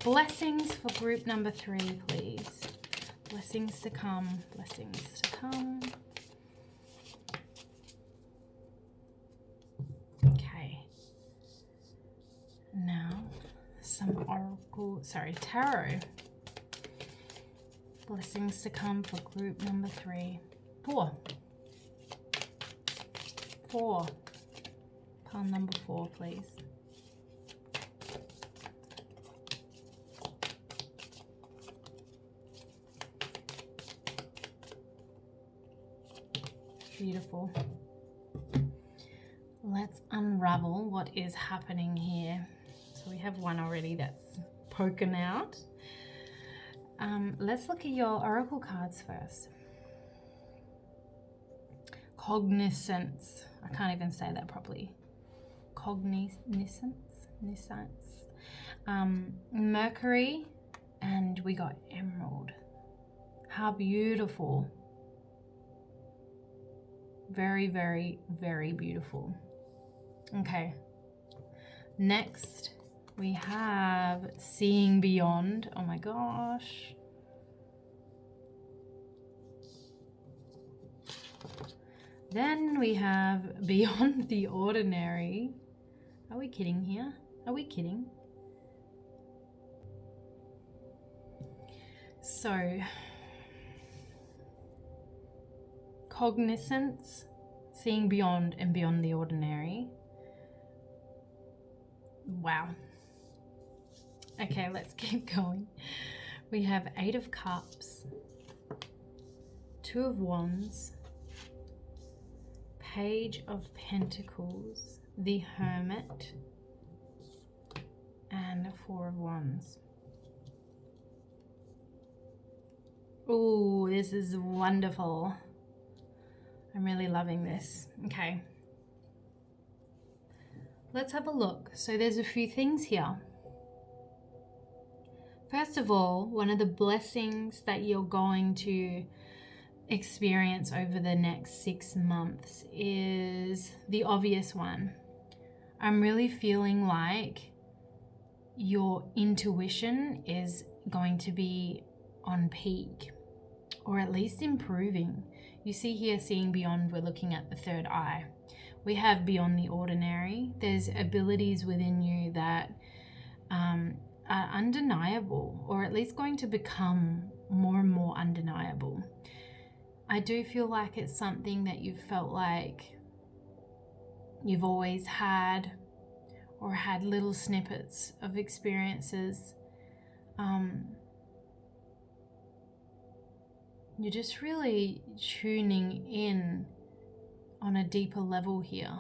Blessings for group number 3, please. Blessings to come, blessings to come. Okay. Now, some tarot. Blessings to come for group number 3. 4. Pile number 4, please. Beautiful. Let's unravel what is happening here. So we have one already that's poken out. Let's look at your oracle cards first. Cognizance. I can't even say that properly. Cognizance. Mercury, and we got emerald. How beautiful. Very, very, very beautiful. Okay. Next, we have seeing beyond. Oh my gosh. Then we have beyond the ordinary. Are we kidding here? Are we kidding? So, cognizance, seeing beyond and beyond the ordinary. Wow. Okay, let's keep going. We have 8 of Cups, 2 of Wands, Page of Pentacles, the Hermit, and 4 of Wands. Oh, this is wonderful. I'm really loving this. Okay. Let's have a look. So there's a few things here. First of all, one of the blessings that you're going to experience over the next 6 months is the obvious one. I'm really feeling like your intuition is going to be on peak, or at least improving. You see here, seeing beyond, we're looking at the third eye. We have beyond the ordinary. There's abilities within you that are undeniable, or at least going to become more and more undeniable. I do feel like it's something that you've felt like you've always had, or had little snippets of experiences. You're just really tuning in on a deeper level here.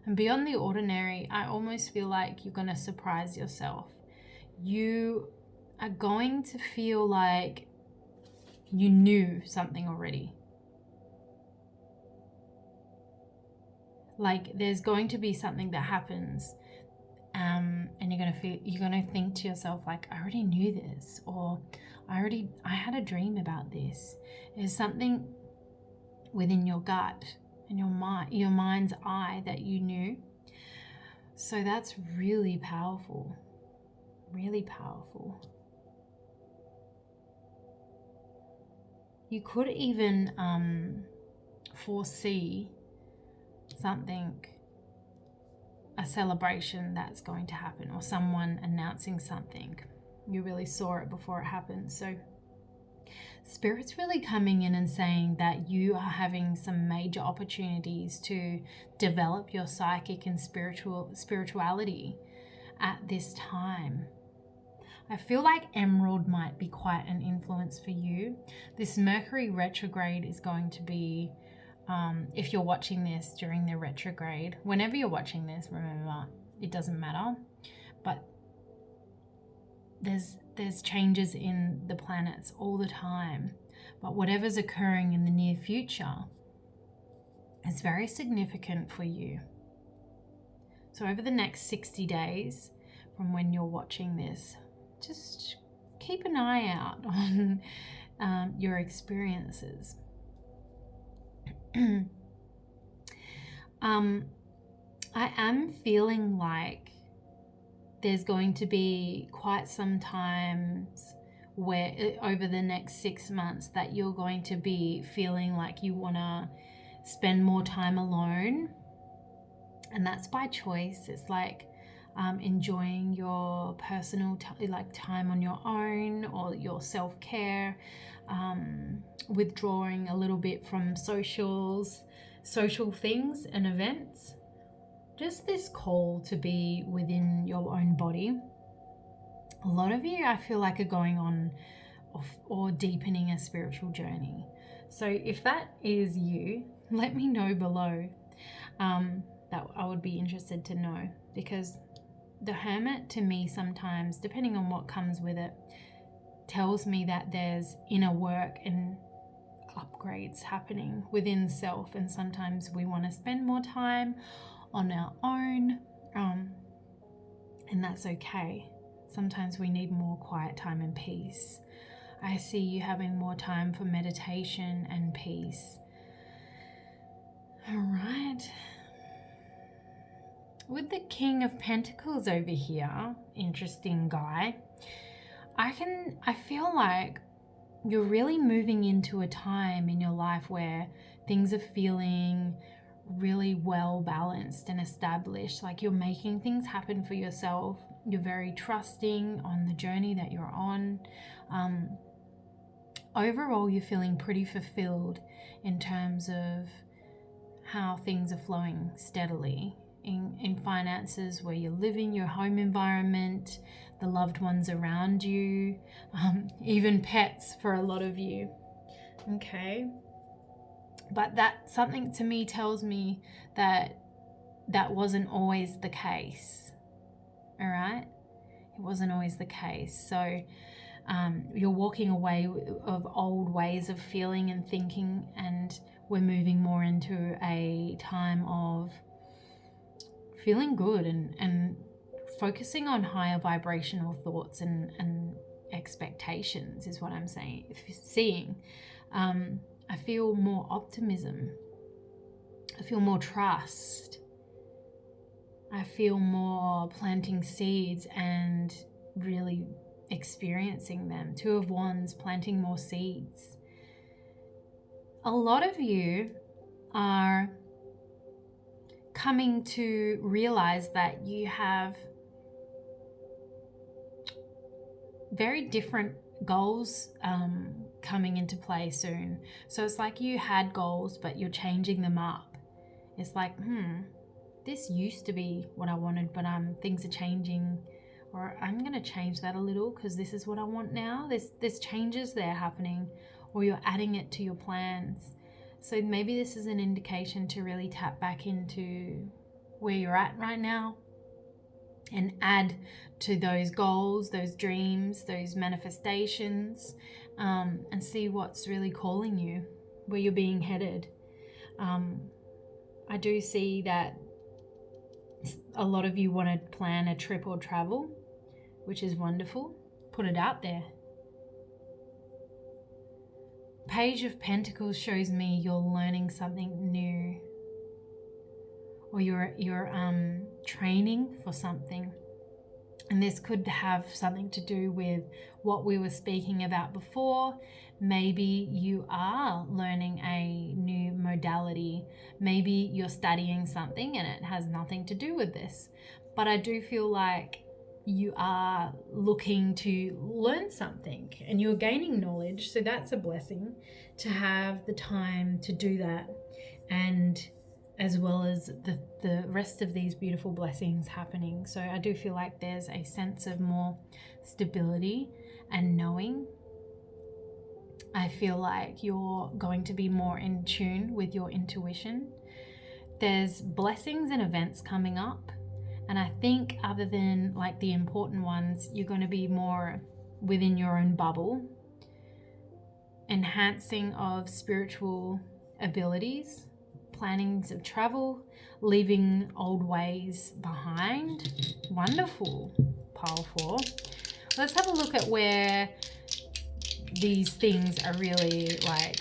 And beyond the ordinary, I almost feel like you're going to surprise yourself. You are going to feel like you knew something already. Like there's going to be something that happens, and you're gonna think to yourself like, I already knew this, or I had a dream about this. There's something within your gut and your mind's eye that you knew. So that's really powerful, really powerful. You could even foresee something, a celebration that's going to happen, or someone announcing something. You really saw it before it happened. So Spirit's really coming in and saying that you are having some major opportunities to develop your psychic and spirituality at this time. I feel like Emerald might be quite an influence for you. This Mercury retrograde is going to be, if you're watching this during the retrograde, whenever you're watching this, remember, it doesn't matter, but there's changes in the planets all the time. But whatever's occurring in the near future is very significant for you. So over the next 60 days from when you're watching this, just keep an eye out on your experiences. I am feeling like there's going to be quite some times where over the next 6 months that you're going to be feeling like you want to spend more time alone, and that's by choice. It's like enjoying your personal time on your own, or your self-care, withdrawing a little bit from social things and events. Just this call to be within your own body. A lot of you, I feel like, are going on or deepening a spiritual journey. So if that is you, let me know below. That I would be interested to know, because the Hermit, to me, sometimes, depending on what comes with it, tells me that there's inner work and upgrades happening within self, and sometimes we want to spend more time on our own, and that's okay. Sometimes we need more quiet time and peace. I see you having more time for meditation and peace. All right. With the King of Pentacles over here, interesting guy, I feel like you're really moving into a time in your life where things are feeling really well balanced and established. Like you're making things happen for yourself. You're very trusting on the journey that you're on. Overall, you're feeling pretty fulfilled in terms of how things are flowing steadily. in finances, where you're living, your home environment, the loved ones around you, even pets for a lot of you. Okay. But that something to me tells me that that wasn't always the case. All right. It wasn't always the case. So you're walking away of old ways of feeling and thinking, and we're moving more into a time of feeling good and focusing on higher vibrational thoughts and expectations is what I'm seeing. I feel more optimism. I feel more trust. I feel more planting seeds and really experiencing them. Two of Wands, planting more seeds. A lot of you are coming to realize that you have very different goals coming into play soon. So it's like you had goals, but you're changing them up. It's like, this used to be what I wanted, but things are changing, or I'm going to change that a little because this is what I want now. There's changes there happening, or you're adding it to your plans. So maybe this is an indication to really tap back into where you're at right now and add to those goals, those dreams, those manifestations, and see what's really calling you, where you're being headed. I do see that a lot of you want to plan a trip or travel, which is wonderful. Put it out there. Page of Pentacles shows me you're learning something new, or you're training for something. And this could have something to do with what we were speaking about before. Maybe you are learning a new modality. Maybe you're studying something and it has nothing to do with this. But I do feel like you are looking to learn something and you're gaining knowledge. So that's a blessing to have the time to do that. And as well as the rest of these beautiful blessings happening. So I do feel like there's a sense of more stability and knowing. I feel like you're going to be more in tune with your intuition. There's blessings and events coming up. And I think other than like the important ones, you're going to be more within your own bubble. Enhancing of spiritual abilities. Plannings of travel, leaving old ways behind. Wonderful. Pile 4. Let's have a look at where these things are really like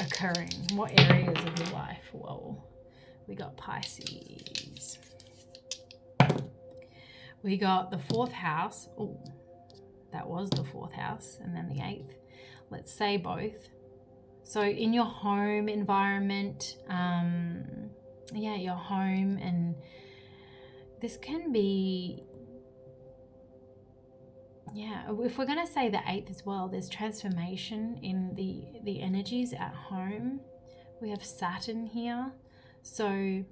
occurring. What areas of your life? Whoa. We got Pisces. We got the 4th house. Oh, that was the 4th house, and then the 8th. Let's say both. So in your home environment, your home, and this can be, if we're going to say the 8th as well, there's transformation in the energies at home. We have Saturn here. So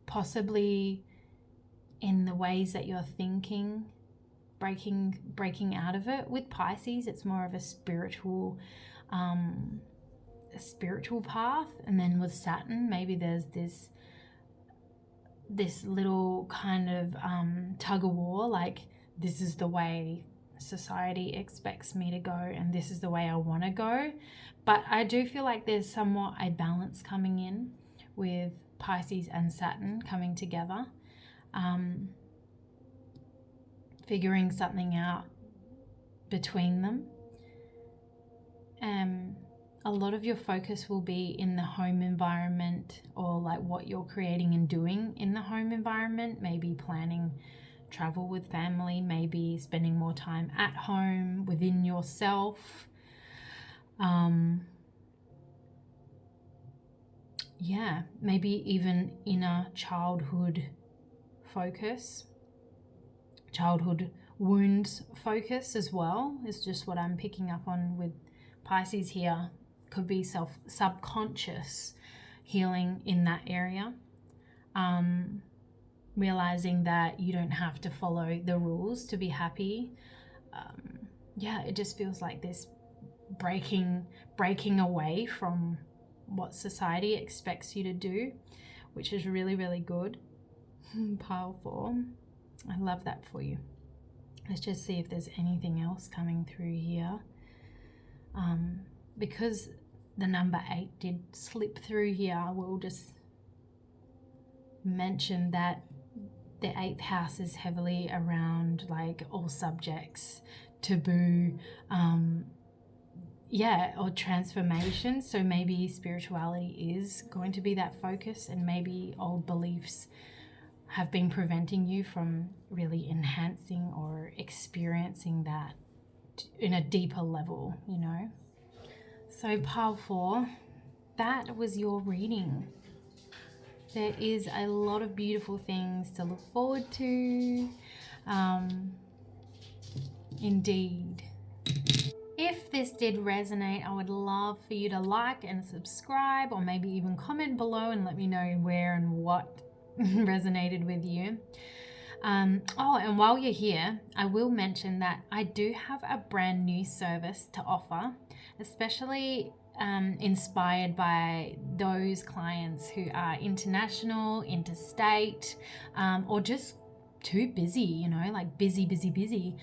possibly in the ways that you're thinking, breaking out of it. With Pisces, it's more of a spiritual path, and then with Saturn, maybe there's this little kind of tug of war, like this is the way society expects me to go and this is the way I want to go. But I do feel like there's somewhat a balance coming in with Pisces and Saturn coming together. Figuring something out between them. A lot of your focus will be in the home environment, or like what you're creating and doing in the home environment, maybe planning travel with family, maybe spending more time at home within yourself. Maybe even inner childhood focus. Childhood wounds focus as well is just what I'm picking up on with Pisces here. Could be subconscious healing in that area. realizing that you don't have to follow the rules to be happy. Yeah, it just feels like this breaking away from what society expects you to do, which is really, really good. Powerful. I love that for you. Let's just see if there's anything else coming through here. Because the number 8 did slip through here, I will just mention that the 8th house is heavily around like all subjects, taboo, or transformation. So maybe spirituality is going to be that focus, and maybe old beliefs have been preventing you from really enhancing or experiencing that in a deeper level, you know. So powerful. That was your reading. There is a lot of beautiful things to look forward to. Indeed. If this did resonate, I would love for you to like and subscribe, or maybe even comment below and let me know where and what resonated with you. And while you're here, I will mention that I do have a brand new service to offer, especially inspired by those clients who are international, interstate, or just too busy, you know, like busy.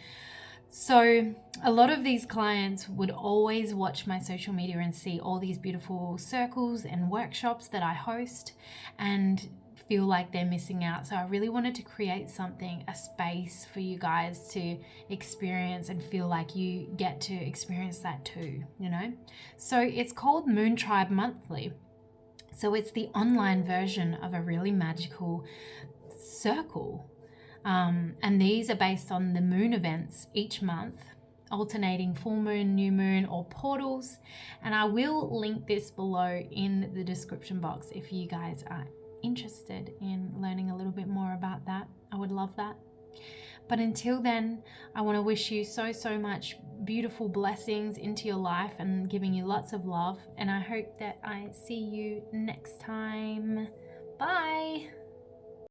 So a lot of these clients would always watch my social media and see all these beautiful circles and workshops that I host and feel like they're missing out. So I really wanted to create something, a space for you guys to experience and feel like you get to experience that too, you know? So it's called Moon Tribe Monthly. So it's the online version of a really magical circle. And these are based on the moon events each month, alternating full moon, new moon, or portals. And I will link this below in the description box if you guys are interested in learning a little bit more about that. I would love that. But until then, I want to wish you so much beautiful blessings into your life and giving you lots of love. And I hope that I see you next time. Bye.